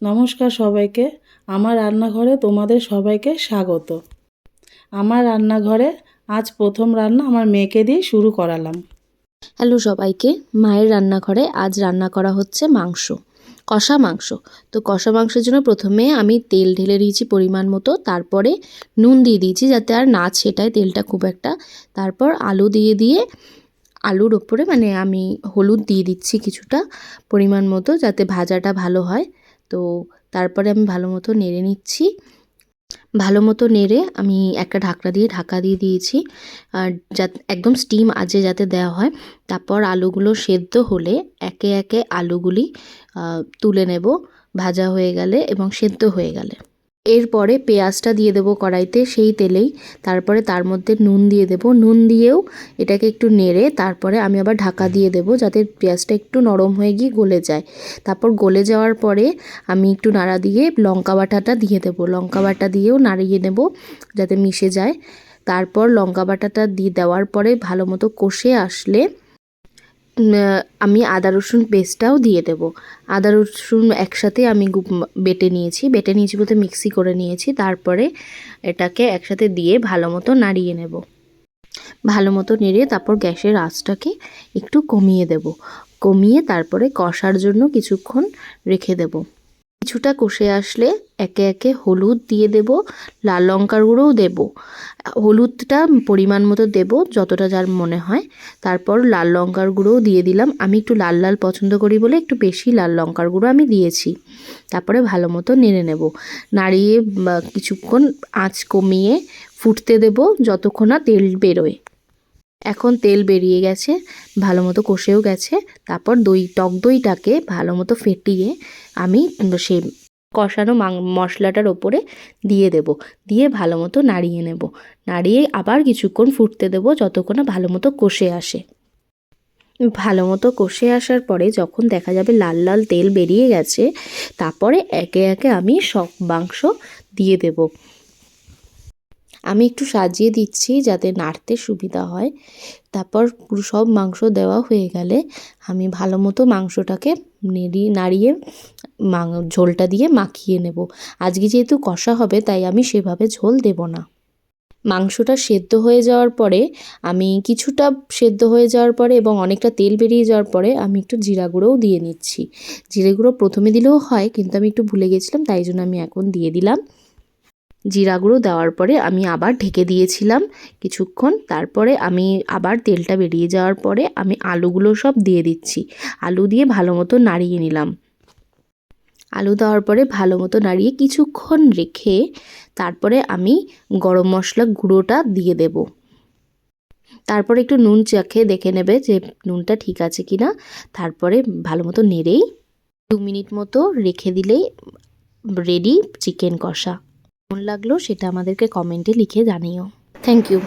নমস্কার সবাইকে। আমার রান্নাঘরে তোমাদের সবাইকে স্বাগত। আমার রান্নাঘরে আজ প্রথম রান্না আমার মেয়েকে দিয়ে শুরু করালাম। হ্যালো সবাইকে, মায়ের রান্নাঘরে আজ রান্না করা হচ্ছে মাংস, কষা মাংস। তো কষা মাংসের জন্য প্রথমে আমি তেল ঢেলে দিয়েছি পরিমাণ মতো, তারপরে নুন দিয়ে দিয়েছি যাতে আর না ছেটায় তেলটা খুব একটা। তারপর আলু দিয়ে আলুর ওপরে আমি হলুদ দিয়ে দিচ্ছি কিছুটা পরিমাণ মতো যাতে ভাজাটা ভালো হয়। তো তারপরে আমি ভালো মতো নেড়ে নিচ্ছি। ভালো মতো নেড়ে আমি একটা ঢাকা দিয়ে দিয়েছি, আর যাতে একদম স্টিম আজে যাতে দেওয়া হয়। তারপর আলুগুলো সেদ্ধ হলে একে একে আলুগুলি তুলে নেব ভাজা হয়ে গেলে এবং সেদ্ধ হয়ে গেলে। এরপরে পেঁয়াজটা দিয়ে দেবো কড়াইতে সেই তেলেই। তারপরে তার মধ্যে নুন দিয়ে দেবো, নুন দিয়েও এটাকে একটু নেড়ে তারপরে আমি আবার ঢাকা দিয়ে দেবো যাতে পেঁয়াজটা একটু নরম হয়ে গিয়ে গলে যায়। তারপর গলে যাওয়ার পরে আমি একটু নাড়া দিয়ে লঙ্কা বাটাটা দিয়ে দেবো, লঙ্কা বাটা দিয়েও নাড়িয়ে নেব যাতে মিশে যায়। তারপর লঙ্কা বাটাটা দিয়ে দেওয়ার পরে ভালো মতো কষে আসলে আমি আদা রসুন পেস্টটাও দিয়ে দেবো। আদা রসুন একসাথে আমি বেটে নিয়েছি বলতে মিক্সি করে নিয়েছি। তারপরে এটাকে একসাথে দিয়ে ভালো মতো নাড়িয়ে নেব। ভালো মতো নেড়ে তারপর গ্যাসের আঁচটাকে একটু কমিয়ে দেব, কমিয়ে তারপরে কষার জন্য কিছুক্ষণ রেখে দেব। কিছুটা কষে আসলে একে একে হলুদ দিয়ে দেব, লাল লঙ্কার গুঁড়োও দেব। হলুদটা পরিমাণ মতো দেব যতটা যার মনে হয়। তারপর লাল লঙ্কার গুঁড়োও দিয়ে দিলাম, আমি একটু লাল লাল পছন্দ করি বলে একটু বেশি লাল লঙ্কার গুঁড়ো আমি দিয়েছি। তারপরে ভালো মতো নেড়ে নেব, নাড়িয়ে কিছুক্ষণ আঁচ কমিয়ে ফুটতে দেব যতক্ষণ না তেল বেরোয়। এখন তেল বেরিয়ে গেছে, ভালো মতো কষেও গেছে। তারপর টক দইটাকে ভালো মতো ফেটিয়ে আমি সেই কষানো মশলাটার ওপরে দিয়ে দেব, দিয়ে ভালো মতো নাড়িয়ে নেব। নাড়িয়ে আবার কিছুক্ষণ ফুটতে দেব যতক্ষণ না ভালো মতো কষে আসে। ভালো মতো কষে আসার পরে যখন দেখা যাবে লাল লাল তেল বেরিয়ে গেছে, তারপরে একে একে আমি সব মাংস দিয়ে দেব। আমি একটু সাজিয়ে দিচ্ছি যাতে নাড়তে সুবিধা হয়। তারপর পুরো সব মাংস দেওয়া হয়ে গেলে আমি ভালো মতো মাংসটাকে নাড়িয়ে ঝোলটা দিয়ে মাখিয়ে নেব। আজকে যেহেতু কষা হবে তাই আমি সেভাবে ঝোল দেব না। মাংসটা সেদ্ধ হয়ে যাওয়ার পরে আমি কিছুটা সেদ্ধ হয়ে যাওয়ার পরে এবং অনেকটা তেল বেরিয়ে যাওয়ার পরে আমি একটু জিরা গুঁড়োও দিয়ে নিচ্ছি। জিরে গুঁড়ো প্রথমে দিলেও হয় কিন্তু আমি একটু ভুলে গেছিলাম, তাই জন্য আমি এখন দিয়ে দিলাম। জিরা গুঁড়ো দেওয়ার পরে আমি আবার ঢেকে দিয়েছিলাম কিছুক্ষণ। তারপরে আমি আবার তেলটা বেরিয়ে যাওয়ার পরে আমি আলুগুলো সব দিয়ে দিচ্ছি। আলু দিয়ে ভালো মতো নাড়িয়ে নিলাম। আলু দেওয়ার পরে ভালো মতো নাড়িয়ে কিছুক্ষণ রেখে তারপরে আমি গরম মশলা গুঁড়োটা দিয়ে দেব। তারপরে একটু নুন চেখে দেখে নেবে যে নুনটা ঠিক আছে কি না। তারপরে ভালো মতো নেড়েই 2 মিনিট মতো রেখে দিলেই রেডি চিকেন কষা। কেমন লাগলো সেটা আমাদেরকে কমেন্টে লিখে জানিও। Thank you.